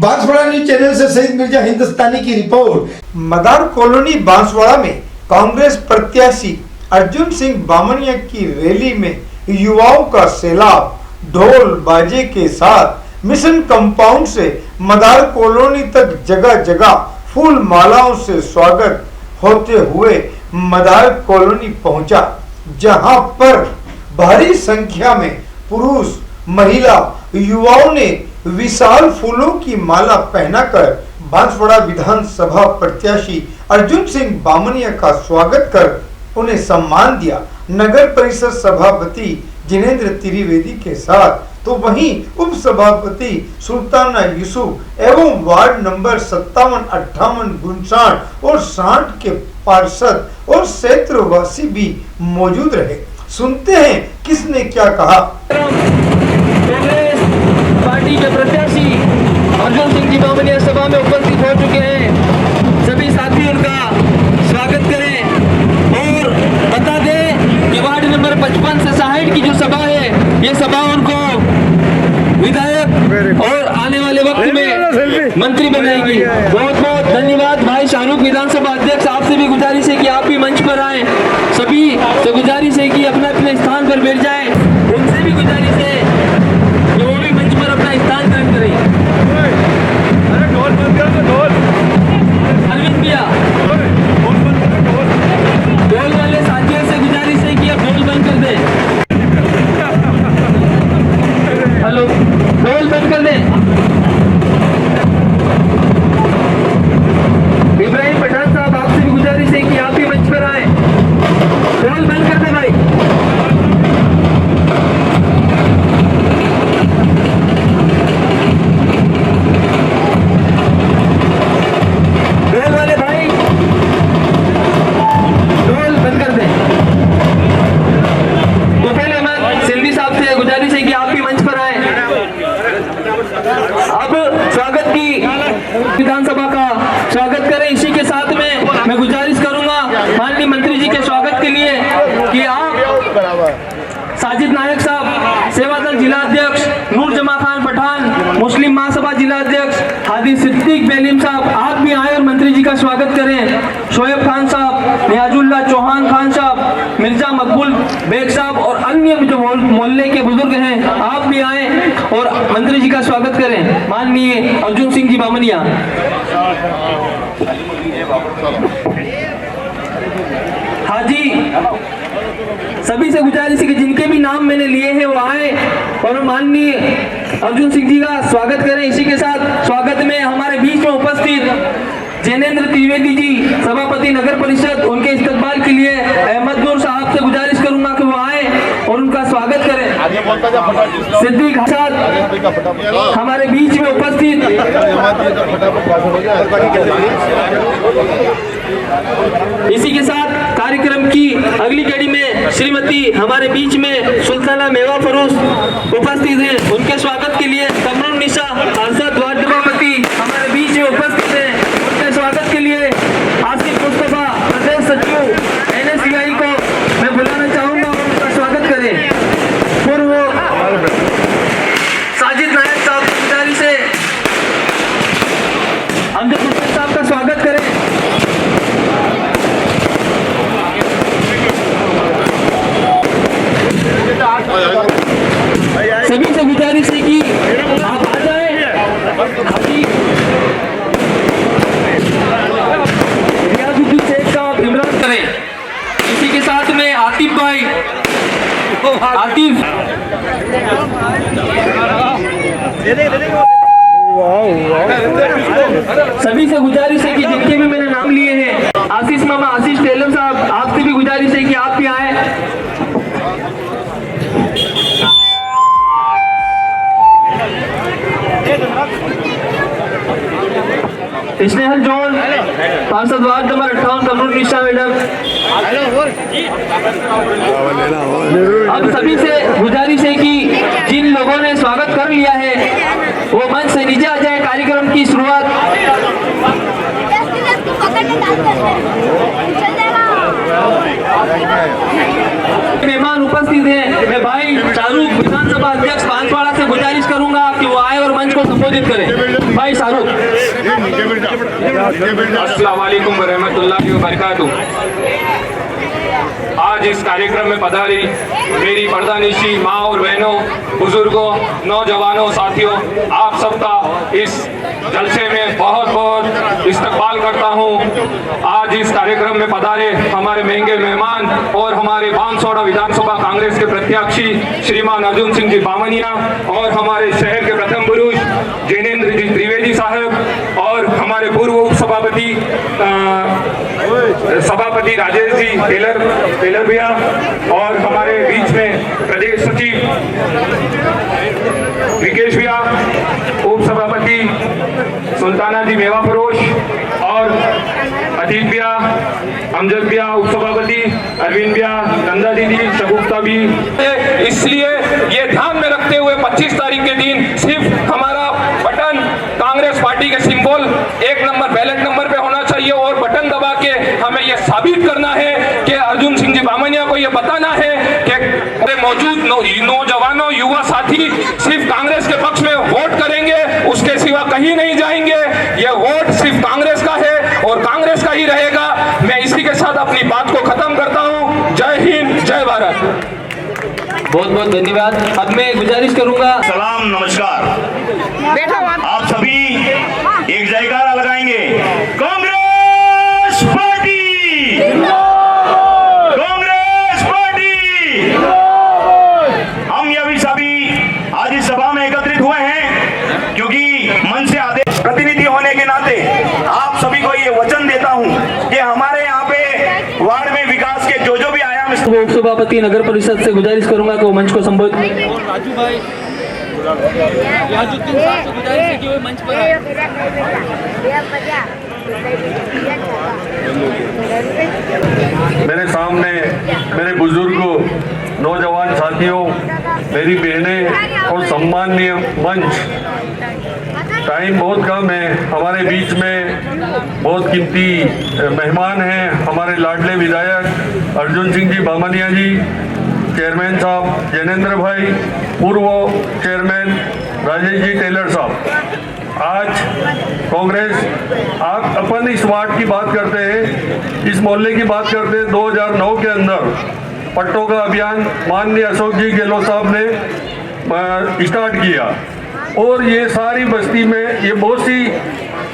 Banswara news channel से शहीद मिर्जा हिंदुस्तानी की रिपोर्ट। मदार कॉलोनी बांसवाड़ा में कांग्रेस प्रत्याशी अर्जुन सिंह बामनिया की रैली में युवाओं का सैलाब ढोल बाजे के साथ मिशन कंपाउंड से मदार कॉलोनी तक जगह जगह फूल मालाओं से स्वागत होते हुए मदार कॉलोनी पहुंचा, जहां पर भारी संख्या में पुरुष महिला युवाओं ने विशाल फूलों की माला पहनाकर बांसवाड़ा विधानसभा प्रत्याशी अर्जुन सिंह बामनिया का स्वागत कर उन्हें सम्मान दिया। नगर परिषद सभापति जिनेंद्र त्रिवेदी के साथ तो वहीं उप सभापति सुल्ताना यूसुफ एवं वार्ड नंबर 57, 58, 59 और 60 के पार्षद और क्षेत्रवासी भी मौजूद रहे। सुनते हैं किसने क्या कहा। पार्टी के प्रत्याशी अर्जुन सिंह जी बामनिया सभा में उपस्थित हो चुके हैं। सभी साथी उनका स्वागत करें और बता दें कि वार्ड नंबर 55 से 60 की जो सभा है, ये सभा उनको विधायक और आने वाले वक्त में मंत्री बनाएगी। बहुत बहुत धन्यवाद भाई शाहरुख। विधानसभा अध्यक्ष, आपसे भी गुजारिश है कि आप भी मंच पर आए। सभी से गुजारिश है कि अपने अपने स्थान पर बैठ जाएं। उनसे भी गुजारिश है कि वो भी मंच पर अपना स्थान ग्रहण करें। अरे ढोल बंद कर दो, ढोल अरविंद भैया, ढोल वाले साथियों से गुजारिश है कि आप ढोल बंद कर दें। हेलो, ढोल बंद कर दें। इब्राहिम पठान साहब, आपसे भी गुजारिश है कि आप भी मंच पर आए। ढोल बंद कर दें भाई। ढोल वाले भाई, ढोल बंद कर दें। तो पहले मैं सिल्वी साहब से गुजारिश है कि आप भी मंच पर आए। अब स्वागत की विधानसभा का स्वागत करें। इसी के साथ में मैं गुजारिश करूंगा माननीय मंत्री जी के स्वागत के लिए कि आप साजिद नायक साहब, सेवादल जिला अध्यक्ष नूर जमा खान पठान, मुस्लिम महासभा जिला अध्यक्ष हादी सिद्दीक बेलीम साहब, आप भी आए और मंत्री जी का स्वागत करें। शोएब खान साहब, नियाजुल्ला चौहान खान साहब, मिर्जा मकबूल बेग साहब और अन्य जो मोहल्ले के बुजुर्ग हैं, आप भी आए और मंत्री जी का स्वागत करें। माननीय अर्जुन सिंह जी बामनिया। हाजी, सभी से गुजारिश है कि जिनके भी नाम मैंने लिए हैं वो आए और माननीय अर्जुन सिंह जी का स्वागत करें। इसी के साथ स्वागत में हमारे बीच में उपस्थित जिनेंद्र त्रिवेदी जी, सभापति नगर परिषद, उनके इस्तकबाल के लिए अहमद नूर साहब से गुजारिश करूंगा कि वो आए और उनका स्वागत करें। सिद्दीक हसन हमारे बीच में उपस्थित। इसी के साथ कार्यक्रम की अगली कड़ी में श्रीमती हमारे बीच में सुल्ताना मेवा फरोज उपस्थित हैं। उनके स्वागत के लिए कमरुन निशा पार्षद वार्ड सभापति हमारे बीच में उपस्थित हैं। उनके स्वागत के लिए आसिफ मुस्तफा प्रदेश सचिव NSCI को मैं बुलाना चाहूंगा और उनका स्वागत करें। पूर्व साजिद नायक साहब की गुजारिश से अमजद हुसैन साहब का स्वागत करें। सभी से गुजारिश है कि आप आ जाए। रियाजुद्दीन शेख साहब इमरान करें। इसी के साथ में आतिफ भाई, आतिफ सभी से गुजारिश है कि जिनके भी मैंने नाम लिए हैं, आशीष मामा, आशीष टेलर साहब, आपसे भी गुजारिश है कि आप भी आए। स्नेहल जॉन पार्षद वार्ड नंबर 58 कमरुन निशा मैडम। अब सभी से गुजारिश है कि जिन लोगों ने स्वागत कर लिया है वो मंच से नीचे आ जाए। कार्यक्रम की शुरुआत मेहमान उपस्थित हैं। मैं भाई शाहरुख, विधानसभा अध्यक्ष बांसवाड़ा से गुजारिश करूंगा कि वो आए और मंच को संबोधित करें। भाई शाहरुख। अस्सलाम वालेकुम रहमतुल्लाहि व बरकातुहू। आज इस कार्यक्रम में पधारी मेरी पर्दानिशी माँ और बहनों, बुजुर्गों, नौजवानों, साथियों, आप सबका इस जलसे में बहुत बहुत इस्तकबाल करता हूँ। आज इस कार्यक्रम में पधारे हमारे महंगे मेहमान और हमारे बांसवाड़ा विधानसभा कांग्रेस के प्रत्याशी श्रीमान अर्जुन सिंह जी बामनिया और हमारे शहर के प्रथम पुरुष जिनेंद्र जी त्रिवेदी साहब और हमारे पूर्व उप सभापति राजेश जी टेलर भैया और हमारे बीच में प्रदेश सचिव विकेश भैया, उप सभापति सुल्ताना जी मेवा फरोश और अतीत भैया, अमजद भैया, उप सभापति अरविंद भैया, नंदा दीदी, शगुफ्ता भी। इसलिए ये ध्यान में रखते हुए 25 तारीख के दिन सिर्फ हमारा बटन कांग्रेस पार्टी के सिंबल 1 नंबर बैलेट नंबर पे होना चाहिए और बटन दबा के हमें ये साबित करना है कि अर्जुन सिंह जी बामनिया को ये बताना है कि मौजूद नौजवानों, युवा साथी सिर्फ कांग्रेस के पक्ष में वोट करेंगे, उसके सिवा कहीं नहीं जाएंगे। ये वोट सिर्फ कांग्रेस का है और कांग्रेस का ही रहेगा। मैं इसी के साथ अपनी बात को खत्म करता हूँ। जय हिंद, जय भारत। बहुत बहुत धन्यवाद। अब मैं गुजारिश करूंगा। सलाम, नमस्कार। आप सभी एक जयकारा लगाएंगे। Congress party, Congress party. हम ये सभी आज इस सभा में एकत्रित हुए हैं क्योंकि मन से आदेश प्रतिनिधि होने के नाते आप सभी को ये वचन देता हूं कि हमारे यहाँ पे वार्ड में विकास के जो भी आयाम उप सभापति नगर परिषद से गुजारिश करूंगा कि वो मंच को संबोधित। राजू भाई, याजुद्दीन साहब से गुजारिश है कि वो मंच पर आए। मेरे सामने मेरे बुजुर्गों, नौजवान साथियों, मेरी बहनें और सम्माननीय मंच, टाइम बहुत कम है। हमारे बीच में बहुत कीमती मेहमान हैं हमारे लाडले विधायक अर्जुन सिंह जी बामनिया जी, चेयरमैन साहब जिनेंद्र भाई, पूर्व चेयरमैन राजेश जी टेलर साहब। आज कांग्रेस, आप अपन इस वार्ड की बात करते हैं, इस मोहल्ले की बात करते हैं। 2009 के अंदर पट्टों का अभियान माननीय अशोक जी गहलोत साहब ने स्टार्ट किया और ये सारी बस्ती में, ये बहुत सी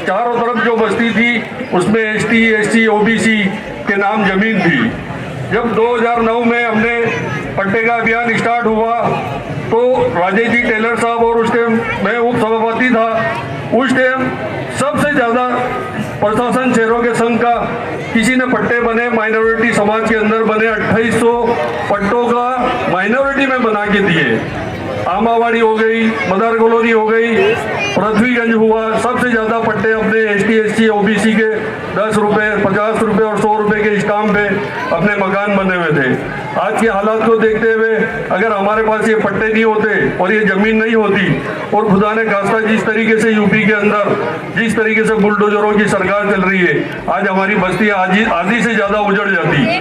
चारों तरफ जो बस्ती थी उसमें एसटी, एससी, ओबीसी के नाम जमीन थी। जब 2009 में हमने पट्टे का अभियान स्टार्ट हुआ तो राजेश जी टेलर साहब और उस टाइम मैं उप सभापति था, उस टाइम सबसे ज़्यादा प्रशासन शहरों के संघ का किसी ने पट्टे बने, माइनॉरिटी समाज के अंदर बने 2800 पट्टों का माइनॉरिटी में बना के दिए। आमावाड़ी हो गई, मदार कॉलोनी हो गई, पृथ्वीगंज हुआ, सबसे ज़्यादा पट्टे अपने एसटी, एससी, ओबीसी के 10 रुपये, 50 रुपये और 100 रुपये के स्टाम्प पे अपने मकान बने हुए थे। आज के हालात को देखते हुए अगर हमारे पास ये पट्टे नहीं होते और ये ज़मीन नहीं होती और खुदा ने खास्ता जिस तरीके से यूपी के अंदर जिस तरीके से बुलडोजरों की सरकार चल रही है, आज हमारी बस्ती आधी से ज़्यादा उजड़ जाती।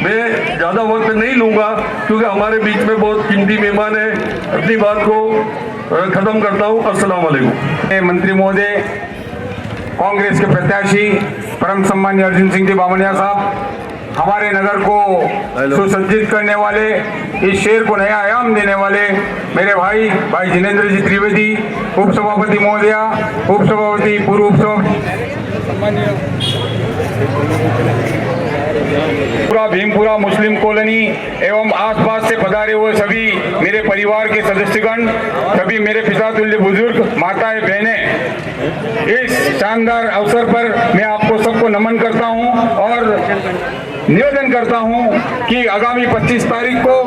मैं ज़्यादा वक्त नहीं लूँगा क्योंकि हमारे बीच में बहुत कीमती मेहमान है। अपनी बात को खत्म करता हूँ। अस्सलाम वालेकुम। मंत्री महोदय, कांग्रेस के प्रत्याशी परम सम्मानीय अर्जुन सिंह जी बामनिया साहब, हमारे नगर को सुसज्जित करने वाले, इस शहर को नया आयाम देने वाले मेरे भाई जिनेंद्र जी त्रिवेदी, उप सभापति महोदया, उप सभापति, पूर्व उप सभापति, पूरा भीमपुरा मुस्लिम कॉलोनी एवं आसपास से पधारे हुए सभी मेरे परिवार के सदस्यगण, सभी मेरे पितातुल्य बुजुर्ग, माताएं, बहनें, इस शानदार अवसर पर मैं आपको सबको नमन करता हूं और निवेदन करता हूं कि आगामी 25 तारीख को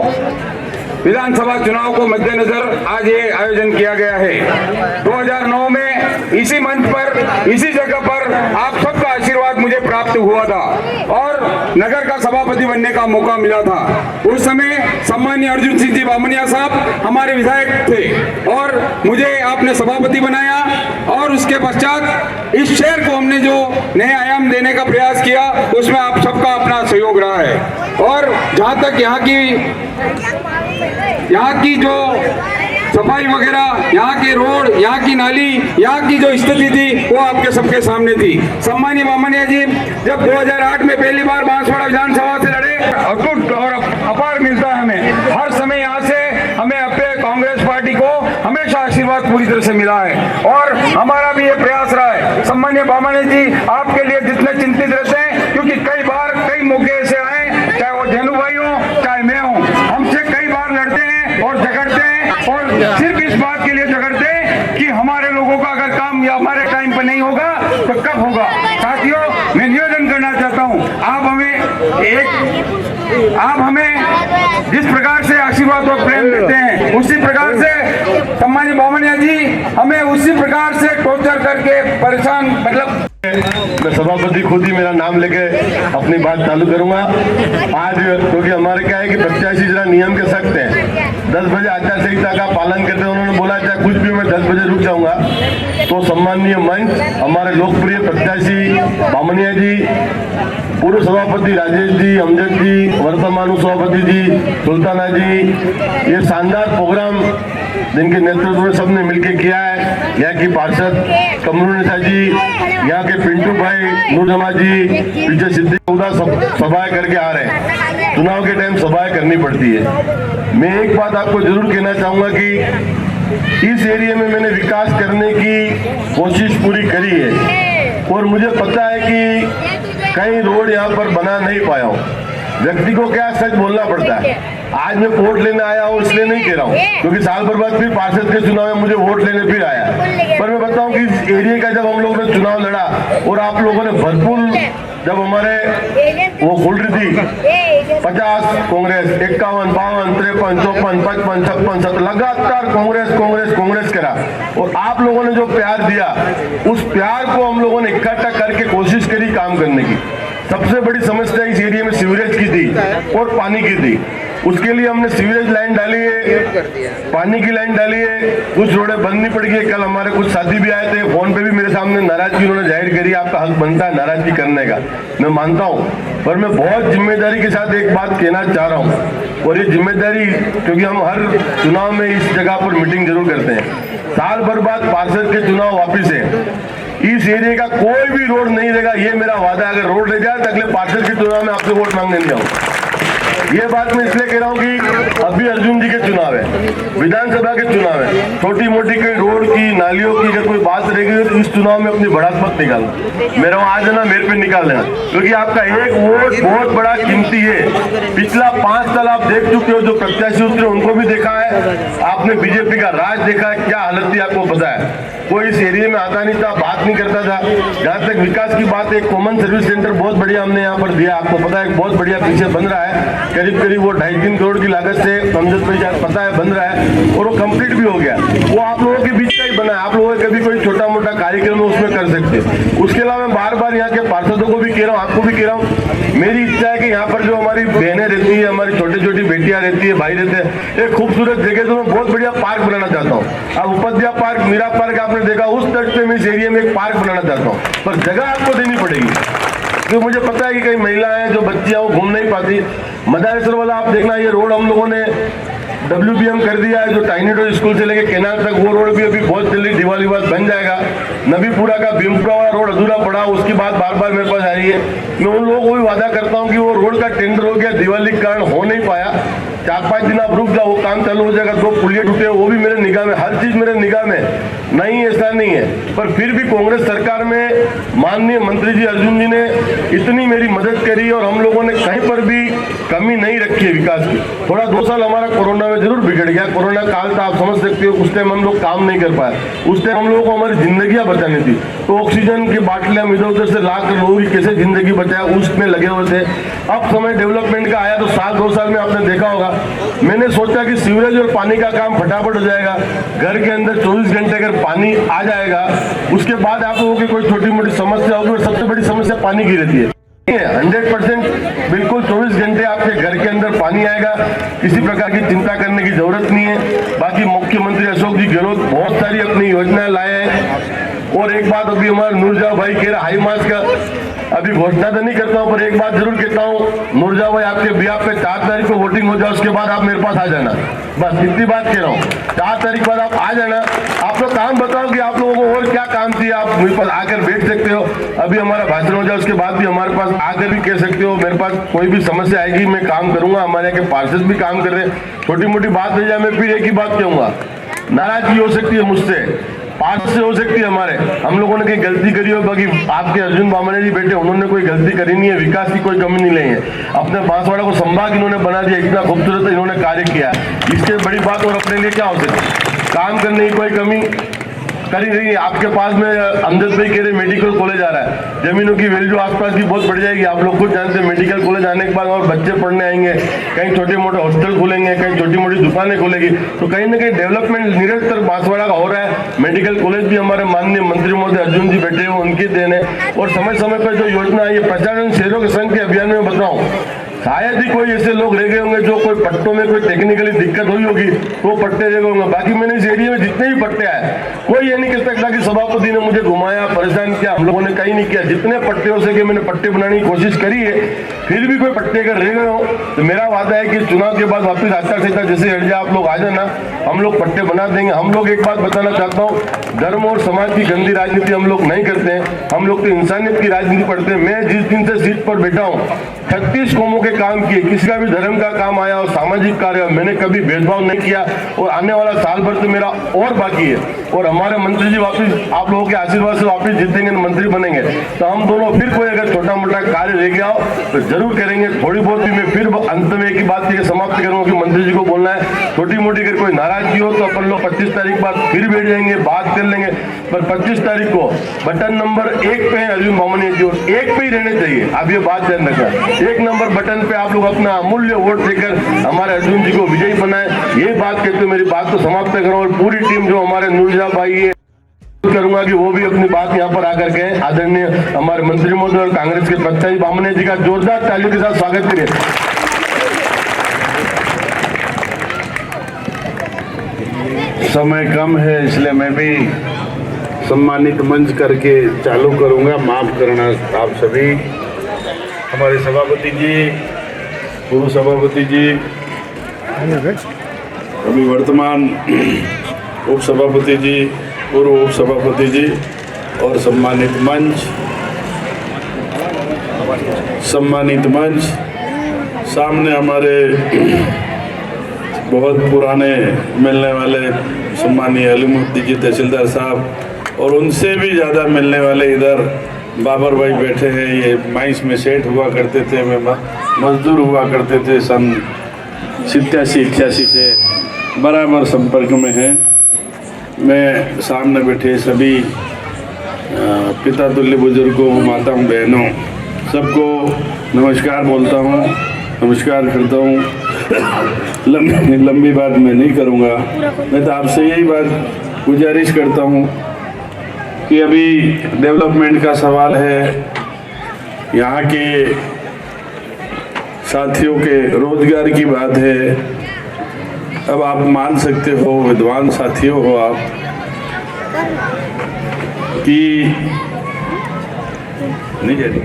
विधानसभा चुनाव को मद्देनजर आज ये आयोजन किया गया है। 2009 में इसी मंच पर, इसी जगह पर आप सबका आशीर्वाद मुझे प्राप्त हुआ था और नगर का सभापति बनने का मौका मिला था। उस समय सम्मानीय अर्जुन सिंह जी बामनिया साहब हमारे विधायक थे और मुझे आपने सभापति बनाया और उसके पश्चात इस शहर को हमने जो नए आयाम देने का प्रयास किया उसमें आप सबका अपना सहयोग रहा है। और जहाँ तक यहाँ की जो सफाई वगैरह, यहाँ के रोड, यहाँ की नाली, यहाँ की जो स्थिति थी वो आपके सबके सामने थी। सम्मानीय बामनिया जी जब 2008 में पहली बार बांसवाड़ा विधानसभा से लड़े, अटूट और अपार मिलता है हमें। हर समय यहाँ से हमें अपने कांग्रेस पार्टी को हमेशा आशीर्वाद पूरी तरह से मिला है और हमारा भी ये प्रयास रहा है। सम्मानीय बामनिया जी आपके लिए जितने चिंतित रहते हैं, क्योंकि कई बार कई मौके ऐसे आए, चाहे वो जेनू भाई हो चाहे मैं हूँ, हमसे कई बार लड़ते हैं और झगड़ते हैं और सिर्फ इस बात के लिए झगड़ते हैं कि हमारे लोगों का अगर काम या हमारे टाइम पर नहीं होगा तो कब होगा। साथियों, मैं निवेदन करना चाहता हूँ, आप हमें जिस प्रकार से आशीर्वाद और प्रेम देते हैं उसी प्रकार से सम्मानीय बामनिया जी हमें उसी प्रकार से टॉर्चर करके परेशान, मतलब मैं सभापति खुद ही मेरा नाम लेके अपनी बात चालू करूंगा आज, क्योंकि हमारे क्या है कि प्रत्याशी जरा नियम के सख्त हैं। 10 बजे आचार संहिता का पालन करते हैं, उन्होंने बोला चाहे कुछ भी मैं 10 बजे रुक जाऊंगा। तो सम्माननीय मंच, हमारे लोकप्रिय प्रत्याशी बामनिया जी, पूर्व सभापति राजेश जी, अमजद जी, वर्तमान सभापति जी, सुल्ताना जी, ये शानदार प्रोग्राम जिनके नेतृत्व में सबने मिलकर किया है, यहाँ की पार्षद कमरुनिसा जी, यहाँ के पिंटू भाई, नूरजमा जी, पीछे सिद्दीक उदा सभाएं करके आ रहे हैं। चुनाव के टाइम सभाएं करनी पड़ती है। मैं एक बात आपको जरूर कहना चाहूंगा कि इस एरिया में मैंने विकास करने की कोशिश पूरी करी है और मुझे पता है कि कई रोड यहाँ पर बना नहीं पाया हूँ। व्यक्ति को क्या सच बोलना पड़ता है। आज मैं वोट लेने आया हूँ इसलिए नहीं कह रहा हूँ, क्योंकि साल भर बाद फिर पार्षद के चुनाव में मुझे वोट लेने फिर आया। पर मैं बताऊं कि इस एरिया का जब हम लोगों ने चुनाव लड़ा और आप लोगों ने भरपूर, जब हमारे वो खुल रही थी 50 कांग्रेस, 51, 52, 53, 54, 55, 56, 7 लगातार कांग्रेस करा और आप लोगों ने जो प्यार दिया उस प्यार को हम लोगों ने इकट्ठा करके कोशिश करी काम करने की। सबसे बड़ी समस्या इस एरिया में सीवरेज की थी और पानी की थी। उसके लिए हमने सीवरेज लाइन डाली है, पानी की लाइन डाली है, कुछ रोडें बंद नहीं पड़ गई। कल हमारे कुछ साथी भी आए थे, फोन पे भी मेरे सामने नाराजगी उन्होंने जाहिर करी। आपका हक बनता है नाराजगी करने का, मैं मानता हूँ, पर मैं बहुत जिम्मेदारी के साथ एक बात कहना चाह रहा हूँ और ये जिम्मेदारी, क्योंकि हम हर चुनाव में इस जगह पर मीटिंग जरूर करते हैं। साल भर बाद पार्षद के चुनाव वापिस है, इस एरिया का कोई भी रोड नहीं रहेगा, ये मेरा वादा है। अगर रोड रह जाए तो अगले पार्षद के चुनाव में आपसे वोट मांगने नहीं आऊंगा। ये बात मैं इसलिए कह रहा हूँ कि अभी अर्जुन जी के चुनाव है, विधानसभा के चुनाव है, छोटी मोटी कोई रोड की, नालियों की अगर कोई बात रहेगी तो इस चुनाव में अपनी बढ़त मत निकालना। मेरा वहां आज है ना, मेरे पे निकाल लेना, क्योंकि आपका एक वोट बहुत बड़ा कीमती है। पिछला 5 साल आप देख चुके हो, जो प्रत्याशी उतरे उनको भी देखा है, आपने बीजेपी का राज देखा है, क्या हालत थी आपको पता है। कोई इस एरिया में आता नहीं था, बात नहीं करता था। जहाँ तक विकास की बात है, कॉमन सर्विस सेंटर बहुत बढ़िया हमने यहाँ पर दिया, आपको पता है, बहुत बढ़िया पीछे बन रहा है, करीब करीब वो 2.5-3 करोड़ की लागत से अमजद भाई पता है बन रहा है और वो कंप्लीट भी हो गया। वो आप लोगों के बीच का ही बना है, आप लोगों कभी कोई छोटा मोटा कार्यक्रम उसमें कर सकते। उसके अलावा मैं बार बार यहाँ के पार्षदों को भी कह रहा हूँ, आपको भी कह रहा हूँ, मेरी इच्छा है कि यहाँ पर जो हमारी बहनें रहती है, हमारी छोटी छोटी बेटियां रहती है, भाई रहते हैं, एक खूबसूरत जगह तो मैं बहुत बढ़िया पार्क बनाना चाहता हूँ। अब उपाध्याय पार्क, मीरा पार्क आपने देखा, उस तट पे मैं इस एरिया में एक पार्क बनाना चाहता हूँ, पर जगह आपको देनी पड़ेगी, क्योंकि मुझे पता है कि कई महिलाएं जो बच्चियां वो घूम नहीं पाती। मदारेसर वाला आप देखना, ये रोड हम लोगों ने WBM कर दिया है, जो टाइनी डो स्कूल से लेके केनाल तक, वो रोड भी अभी बहुत जल्दी दिवाली बाद बन जाएगा। नबीपुरा का भीमपुरा वाला रोड अधूरा पड़ा, उसकी बात बार बार मेरे पास आ रही है। मैं उन लोगों को भी वादा करता हूँ कि वो रोड का टेंडर हो गया, दिवाली के कारण हो नहीं पाया, 4-5 दिन आप रुक जाओ, वो काम चालू हो जाएगा। 2 पुलिया टूटे, वो भी मेरे निगाह में, हर चीज मेरे निगाह में नहीं, ऐसा नहीं है। पर फिर भी कांग्रेस सरकार में माननीय मंत्री जी अर्जुन जी ने इतनी मेरी मदद करी और हम लोगों ने कहीं पर भी कमी नहीं रखी है विकास की। थोड़ा 2 साल हमारा कोरोना में जरूर बिगड़ गया, कोरोना काल था, आप समझ सकते हो, उस टाइम हम लोग काम नहीं कर पाए, उस टाइम हम लोगों को हमारी जिंदगियां बचानी थी, तो ऑक्सीजन की बाटलियां इधर उधर से लाकर लोगों की कैसे जिंदगी बचाए उसमें लगे हुए थे। अब समय डेवलपमेंट का आया तो 2 साल में आपने देखा होगा, मैंने सोचा कि सीवरेज और पानी का काम फटाफट हो जाएगा, घर के अंदर 24 घंटे अगर पानी आ जाएगा, उसके बाद आप लोगों की कोई छोटी मोटी समस्या होगी, और सबसे बड़ी समस्या पानी की रहती है। 100% बिल्कुल 24 घंटे आपके घर के अंदर पानी आएगा, किसी प्रकार की चिंता करने की जरूरत नहीं है। बाकी मुख्यमंत्री अशोक जी गहलोत बहुत सारी अपनी योजनाएं लाए हैं। और एक बात अभी हमारे नूरजहाँ भाई कह रहे हाई मास का, अभी घोषणा तो नहीं करता हूँ, पर एक बात जरूर कहता हूँ, मुर्जा भाई आपके बिहार पे 4 तारीख को वोटिंग हो जाए, उसके बाद आप मेरे पास आ जाना। बस इतनी बात कह रहा हूँ, 4 तारीख बाद आप आ जाना। आप लोग काम बताओ कि आप लोगों को और क्या काम चाहिए, आप मेरे पास आकर बैठ सकते हो। अभी हमारा भाषण हो जाए उसके बाद भी हमारे पास आकर भी कह सकते हो, मेरे पास कोई भी समस्या आएगी मैं काम करूंगा। हमारे यहाँ के पार्षद भी काम कर रहे हैं, छोटी मोटी बात हो जाए मैं फिर एक ही बात कहूंगा, नाराजगी हो सकती है मुझसे, पार्षद से हो सकती है, हमारे हम लोगों ने कहीं गलती करी हो, बाकी आपके अर्जुन बामने जी बेटे उन्होंने कोई गलती करी नहीं है, विकास की कोई कमी नहीं ली है। अपने बांसवाड़ा को संभाग इन्होंने बना दिया, इतना खूबसूरत इन्होंने कार्य किया, इससे बड़ी बात और अपने लिए क्या हो सकती। काम करने की कोई कमी करी नहीं। आपके पास में अमजद भाई कह रहे मेडिकल कॉलेज आ रहा है, जमीनों की वैल्यू आसपास की बहुत बढ़ जाएगी। आप लोग खुद जानते हैं मेडिकल कॉलेज आने के बाद और बच्चे पढ़ने आएंगे, कहीं छोटे मोटे हॉस्टल खुलेंगे, कहीं छोटी मोटी दुकानें खुलेगी, तो कहीं ना कहीं डेवलपमेंट निरंतर बांसवाड़ा का हो रहा है। मेडिकल कॉलेज भी हमारे माननीय मंत्री महोदय अर्जुन जी बैठे हुए उनकी देन है। और समय समय पर जो योजना है, ये 50 शहरों के संघ के अभियान में बताऊं, शायद ही कोई ऐसे लोग रह गए होंगे जो कोई पट्टों में कोई टेक्निकली दिक्कत हुई होगी तो पट्टे रह गए होंगे। बाकी मैंने इस एरिया में जितने भी पट्टे आए, कोई ये नहीं कह सकता कि सभापति ने मुझे घुमाया परेशान किया, हम लोगों ने कहीं नहीं किया। जितने पट्टे हो सके मैंने पट्टे बनाने की कोशिश करी है, फिर भी कोई पट्टे अगर रह गए हो तो मेरा वादा है कि चुनाव के बाद वापिस आचार संहिता जैसे हट जाए आप लोग आ जाना, हम लोग पट्टे बना देंगे। हम लोग एक बात बताना चाहता हूँ, धर्म और समाज की गंदी राजनीति हम लोग नहीं करते हैं, हम लोग तो इंसानियत की राजनीति पढ़ते हैं। मैं जिस दिन से सीट पर बैठा हूँ 36 कौमों के काम किए, किसी का भी धर्म का काम आया और सामाजिक कार्य, मैंने कभी भेदभाव नहीं किया। और आने वाला साल भर तो मेरा और बाकी है, और हमारे मंत्री जी वापिस आप लोगों के आशीर्वाद से वापिस जीतेंगे, मंत्री बनेंगे, तो हम दोनों फिर कोई अगर छोटा मोटा कार्य रह गया हो तो जरूर करेंगे। थोड़ी बहुत भी मैं फिर अंत में एक ही बात की समाप्त करूंगा कि मंत्री जी को बोलना है, छोटी मोटी अगर कोई नाराजगी हो तो अपन लोग 25 तारीख बाद फिर बैठ जाएंगे, बात कर लेंगे। पर 25 तारीख को बटन नंबर 1 पे है अर्जुन बामने जी, 1 पे ही रहने चाहिए। अब ये बात ध्यान रखना, 1 नंबर बटन पे आप लोग अपना अमूल्य वोट देकर हमारे अर्जुन जी को विजयी बनाए। ये बात कहते हुए मेरी बात को समाप्त करूं, और पूरी टीम जो हमारे नूरजा भाई है करूंगा कि वो भी अपनी बात यहाँ पर आकर के आदरणीय हमारे मंत्री महोदय और कांग्रेस के प्रत्याशी बामने जी का जोरदार तालियों के साथ स्वागत करें। समय कम है इसलिए मैं भी सम्मानित मंच करके चालू करूंगा, माफ करना आप सभी। हमारे सभापति जी, पूर्व सभापति जी, अभी वर्तमान उप सभापति जी, पूर्व उप सभापति जी और सम्मानित मंच, सामने हमारे बहुत पुराने मिलने वाले सम्मानीय अलीमुद्दीन जी तहसीलदार साहब, और उनसे भी ज़्यादा मिलने वाले इधर बाबर भाई बैठे हैं। ये माइंस में सेठ हुआ करते थे, मैं मजदूर हुआ करते थे, सन 87-88 से बराबर संपर्क में हैं। मैं सामने बैठे सभी पिता तुल्य बुजुर्गों, माताओं, बहनों, सबको नमस्कार बोलता हूँ, नमस्कार करता हूँ। लंबी बात मैं नहीं करूँगा, मैं तो आपसे यही बात गुजारिश करता हूँ कि अभी डेवलपमेंट का सवाल है, यहाँ के साथियों के रोजगार की बात है। अब आप मान सकते हो, विद्वान साथियों हो आप, कि नहीं जानी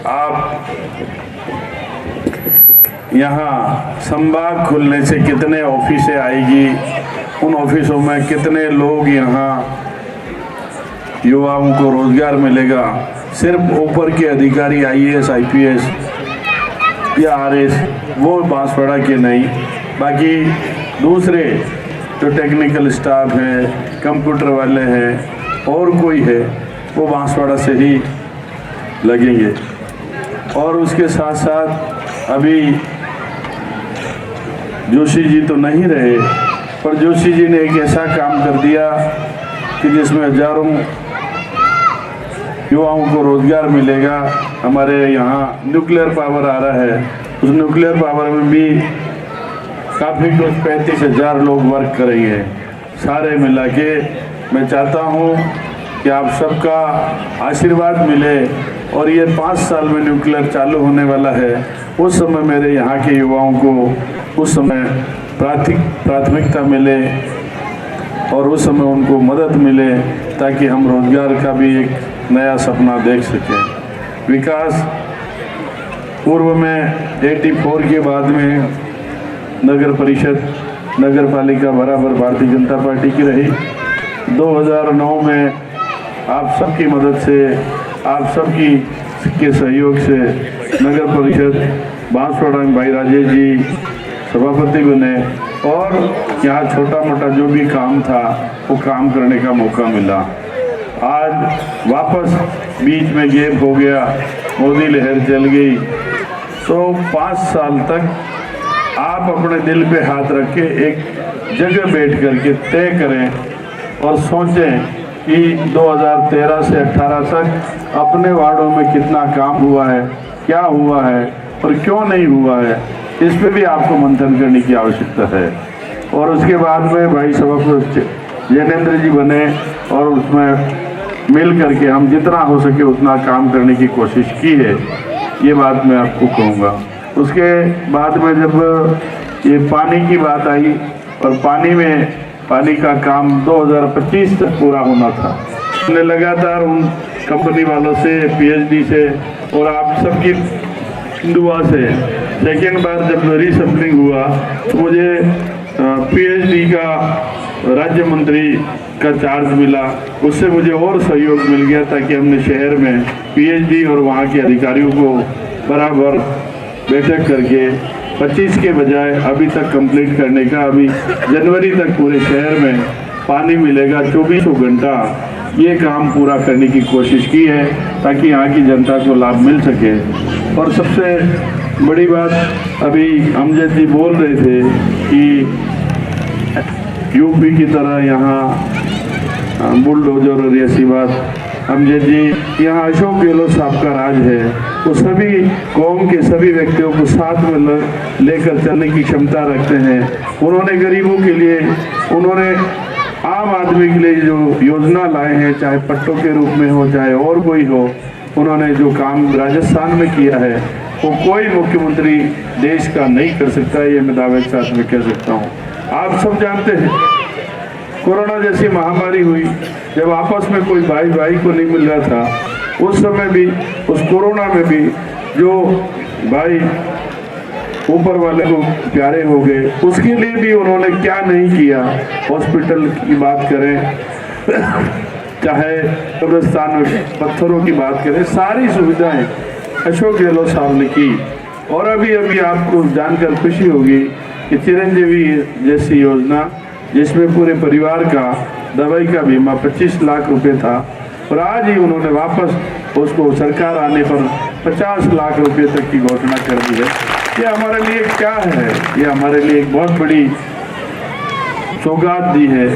आप यहाँ संभाग खुलने से कितने ऑफिसें आएगी, उन ऑफिसों में कितने लोग, यहाँ युवाओं को रोजगार मिलेगा। सिर्फ ऊपर के अधिकारी IAS, IPS या RS वो बांसवाड़ा के नहीं, बाकी दूसरे जो टेक्निकल स्टाफ है, कंप्यूटर वाले हैं और कोई है, वो बांसवाड़ा से ही लगेंगे। और उसके साथ साथ अभी जोशी जी तो नहीं रहे, पर जोशी जी ने एक ऐसा काम कर दिया कि जिसमें हजारों युवाओं को रोजगार मिलेगा। हमारे यहाँ न्यूक्लियर पावर आ रहा है, उस न्यूक्लियर पावर में भी काफ़ी कुछ 35,000 लोग वर्क करेंगे। सारे मिला के मैं चाहता हूँ कि आप सबका आशीर्वाद मिले, और ये 5 साल में न्यूक्लियर चालू होने वाला है, उस समय मेरे यहाँ के युवाओं को उस समय प्राथमिकता मिले और उस समय उनको मदद मिले ताकि हम रोजगार का भी एक नया सपना देख सकें। विकास पूर्व में 84 के बाद में नगर परिषद नगर पालिका बराबर भारतीय जनता पार्टी की रही। 2009 में आप सबकी मदद से, आप सबकी के सहयोग से नगर परिषद बांसवाड़ा में भाई राजेश जी सभापति बने और यहाँ छोटा मोटा जो भी काम था वो काम करने का मौका मिला। आज वापस बीच में गैप हो गया, मोदी लहर चल गई, तो 5 साल तक आप अपने दिल पे हाथ रख के एक जगह बैठ करके तय करें और सोचें कि 2013 से 18 तक अपने वार्डों में कितना काम हुआ है, क्या हुआ है और क्यों नहीं हुआ है, इस पे भी आपको मंथन करने की आवश्यकता है। और उसके बाद में भाई सभापति जैनेंद्र जी बने और उसमें मिल करके हम जितना हो सके उतना काम करने की कोशिश की है, ये बात मैं आपको कहूँगा। उसके बाद में जब ये पानी की बात आई और पानी का काम 2025 तक पूरा होना था, हमने लगातार उन कंपनी वालों से, पीएचडी से और आप सबकी दुआ से सेकेंड बार जब रीसफलिंग हुआ तो मुझे पीएचडी का राज्य मंत्री का चार्ज मिला, उससे मुझे और सहयोग मिल गया ताकि हमने शहर में पीएचडी और वहाँ के अधिकारियों को बराबर बैठक करके 25 के बजाय अभी तक कंप्लीट करने का, अभी जनवरी तक पूरे शहर में पानी मिलेगा 24 घंटा, ये काम पूरा करने की कोशिश की है ताकि यहाँ की जनता को लाभ मिल सके। और सबसे बड़ी बात अभी अमजद जी बोल रहे थे कि यूपी की तरह यहाँ बुलडोजर और ऐसी बात, अमजद जी यहाँ अशोक गहलोत साहब का राज है, वो सभी कौम के सभी व्यक्तियों को साथ में लेकर चलने की क्षमता रखते हैं। उन्होंने गरीबों के लिए, उन्होंने आम आदमी के लिए जो योजना लाए हैं, चाहे पट्टों के रूप में हो चाहे और कोई हो, उन्होंने जो काम राजस्थान में किया है वो कोई मुख्यमंत्री देश का नहीं कर सकता, ये मैं दावे के साथ में कह सकता हूँ। आप सब जानते हैं कोरोना जैसी महामारी हुई, जब आपस में कोई भाई भाई को नहीं मिल रहा था, उस समय भी, उस कोरोना में भी जो भाई ऊपर वाले को प्यारे हो गए, उसके लिए भी उन्होंने क्या नहीं किया। हॉस्पिटल की बात करें, चाहे कब्रिस्तान में पत्थरों की बात करें, सारी सुविधाएं अशोक गहलोत साहब ने की। और अभी अभी आपको जानकर खुशी होगी कि चिरंजीवी जैसी योजना जिसमें पूरे परिवार का दवाई का बीमा 25 लाख रुपए था, और आज ही उन्होंने वापस उसको सरकार आने पर 50 लाख रुपए तक की घोषणा कर दी है। ये हमारे लिए क्या है? ये हमारे लिए एक बहुत बड़ी सौगात दी है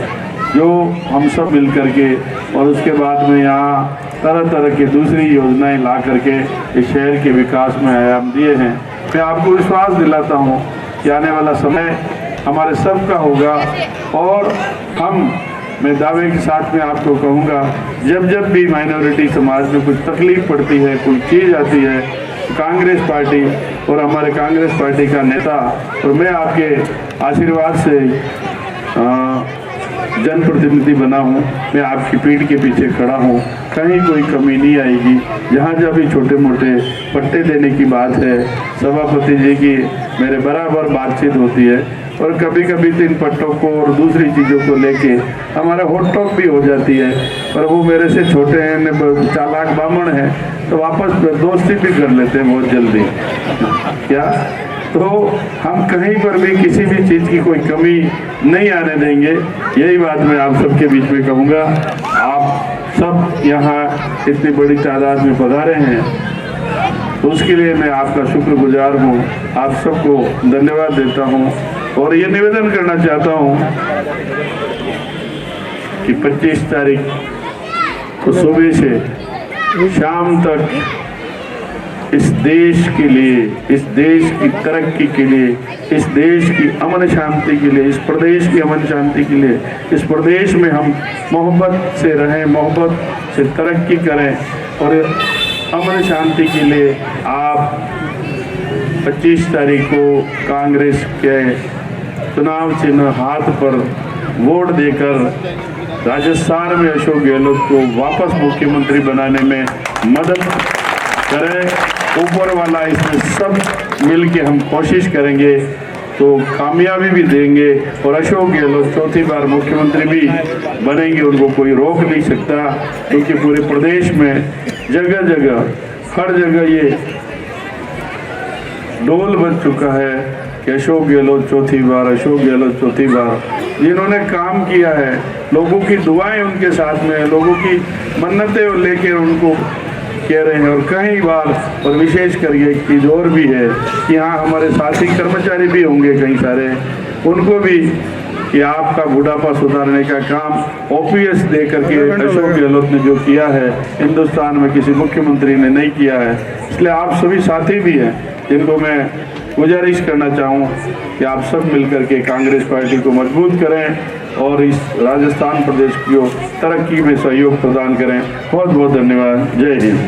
जो हम सब मिल करके, और उसके बाद में यहाँ तरह तरह की दूसरी योजनाएं ला करके इस शहर के विकास में आयाम दिए हैं। मैं आपको विश्वास दिलाता हूँ कि आने वाला समय हमारे सब का होगा। और मैं दावे के साथ में आपको कहूँगा, जब भी माइनॉरिटी समाज में कुछ तकलीफ पड़ती है, कोई चीज़ आती है, कांग्रेस पार्टी और हमारे कांग्रेस पार्टी का नेता और मैं आपके आशीर्वाद से जनप्रतिनिधि बना हूँ, मैं आपकी पीठ के पीछे खड़ा हूँ, कहीं कोई कमी नहीं आएगी। जहाँ जहाँ भी छोटे मोटे पट्टे देने की बात है, सभापति जी की मेरे बराबर बातचीत होती है, और कभी कभी तो इन पट्टों को और दूसरी चीज़ों को लेके हमारा होट टॉक भी हो जाती है, पर वो मेरे से छोटे हैं, चालाक बामण हैं, तो वापस दोस्ती भी कर लेते हैं बहुत जल्दी। क्या तो हम कहीं पर भी किसी भी चीज़ की कोई कमी नहीं आने देंगे, यही बात मैं आप सबके बीच में कहूँगा। आप सब यहाँ इतनी बड़ी तादाद में पधारे हैं, तो उसके लिए मैं आपका शुक्रगुजार हूँ, आप सबको धन्यवाद देता हूँ। और ये निवेदन करना चाहता हूँ कि 25 तारीख को सुबह से शाम तक इस देश के लिए, इस देश की तरक्की के लिए, इस देश की अमन शांति के लिए, इस प्रदेश की अमन शांति के लिए, इस प्रदेश में हम मोहब्बत से रहें, मोहब्बत से तरक्की करें, और अमन शांति के लिए आप 25 तारीख को कांग्रेस के चुनाव चिन्ह हाथ पर वोट देकर राजस्थान में अशोक गहलोत को वापस मुख्यमंत्री बनाने में मदद करें। ऊपर वाला इसमें सब मिल के हम कोशिश करेंगे तो कामयाबी भी देंगे और अशोक गहलोत चौथी बार मुख्यमंत्री भी बनेंगे। उनको कोई रोक नहीं सकता, क्योंकि पूरे प्रदेश में जगह जगह हर जगह ये डोल बन चुका है कि अशोक गहलोत चौथी बार, अशोक गहलोत चौथी बार। जिन्होंने काम किया है, लोगों की दुआएं उनके साथ में है, लोगों की मन्नतें लेकर उनको कह रहे हैं। और कई बार और विशेष कर ये एक चीज़ और भी है कि यहाँ हमारे साथी कर्मचारी भी होंगे कई सारे, उनको भी कि आपका बुढ़ापा सुधारने का काम ओपीएस दे करके अशोक गहलोत ने जो किया है हिंदुस्तान में किसी मुख्यमंत्री ने नहीं किया है। इसलिए आप सभी साथी भी हैं जिनको मैं गुजारिश करना चाहूँ कि आप सब मिलकर के कांग्रेस पार्टी को मजबूत करें और इस राजस्थान प्रदेश को तरक्की में सहयोग प्रदान करें। बहुत बहुत धन्यवाद। जय हिंद।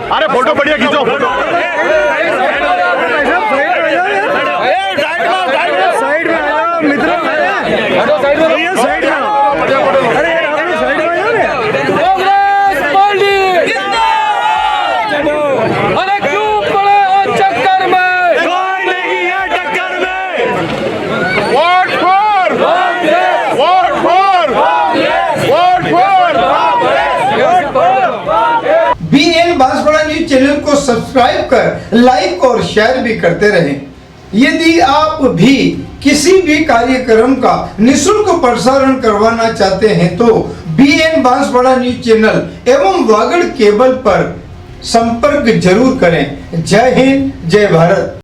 अरे फोटो बढ़िया खींचो। साइड में आया मित्रों, साइड में साइड में। अरे साइड में कांग्रेस पार्टी अरे क्यों पड़े हो चक्कर में, कोई नहीं है टक्कर में। Vote for Congress, vote for Congress, vote for BN Banswara news channel को सब्सक्राइब कर लाइक और शेयर भी करते रहें। यदि आप भी किसी भी कार्यक्रम का निशुल्क प्रसारण करवाना चाहते हैं तो BN बांसवाड़ा न्यूज चैनल एवं वागड़ केबल पर संपर्क जरूर करें। जय हिंद, जय भारत।